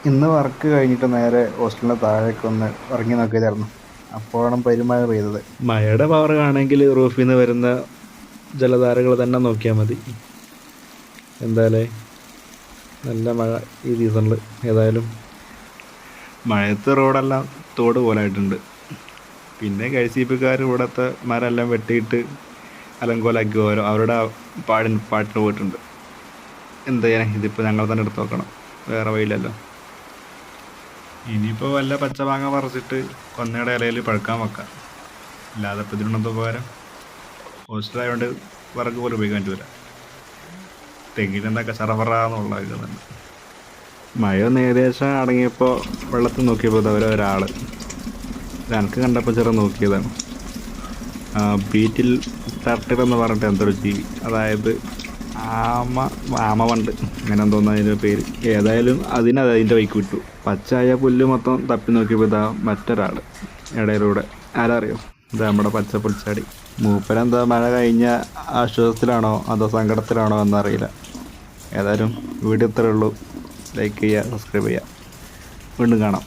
ഇന്ന് വർക്ക് കഴിഞ്ഞിട്ട് നേരെ ഹോസ്റ്റലിൻ്റെ താഴേക്ക് ഒന്ന് ഇറങ്ങി നോക്കിയതായിരുന്നു. അപ്പോഴാണ് പെരുമഴ പെയ്തത്. മഴയുടെ പവർ ആണെങ്കിൽ റൂഫിൽ നിന്ന് വരുന്ന ജലധാരകൾ തന്നെ നോക്കിയാൽ മതി. എന്തായാലേ നല്ല മഴ ഈ സീസണിൽ. ഏതായാലും മഴയത്ത് റോഡെല്ലാം തോട് പോലായിട്ടുണ്ട്. പിന്നെ KCBക്കാർ ഇവിടുത്തെ മരമെല്ലാം വെട്ടിയിട്ട് അലങ്കോലാക്കി അവരുടെ പാട്ടിന് പോയിട്ടുണ്ട്. എന്ത് ചെയ്യാൻ, ഇതിപ്പോൾ ഞങ്ങൾ തന്നെ എടുത്ത് നോക്കണം, വേറെ വഴിയില്ലല്ലോ. ഇനിയിപ്പോൾ വല്ല പച്ചമാങ്ങ പറിച്ചിട്ട് കൊന്നയുടെ ഇലയിൽ പഴുക്കാൻ വെക്കാം. അല്ലാതെ ഇപ്പോൾ ഇതിനൊന്നും ഉപകാരം. ഹോസ്റ്റലായതുകൊണ്ട് വിറക് പോലും ഉപയോഗിക്കാൻ പറ്റില്ല. തെങ്ങിനെന്തൊക്കെ ചറപറാന്നുള്ള ഇത് തന്നെ. മഴയൊന്ന് ഏകദേശം അടങ്ങിയപ്പോൾ വെള്ളത്തിൽ നോക്കിയപ്പോൾ ഒരാൾ എനിക്ക് കണ്ടപ്പോൾ ചെറു നോക്കിയതാണ്. ബീറ്റിൽ ടർട്ടിൽ എന്ന് പറഞ്ഞിട്ട് എന്തൊരു ജീവി, അതായത് ആമ വണ്ട് അങ്ങനെ എന്തോന്ന് അതിൻ്റെ പേര്. ഏതായാലും അതിൻ്റെ വഴിക്ക് വിട്ടു. പച്ചായ പുല്ല് മൊത്തം തപ്പി നോക്കിയപ്പോൾ ഇതാ മറ്റൊരാൾ ഇടയിലൂടെ. ആരറിയോ? ഇതാ നമ്മുടെ പച്ച പുൽച്ചാടി. മൂപ്പരെന്താ മഴ കഴിഞ്ഞ ആശ്വാസത്തിലാണോ അതോ സങ്കടത്തിലാണോ എന്നറിയില്ല. ഏതായാലും വീഡിയോ ഇത്രയേ ഉള്ളൂ. ലൈക്ക് ചെയ്യുക, സബ്സ്ക്രൈബ് ചെയ്യുക. വീണ്ടും കാണാം.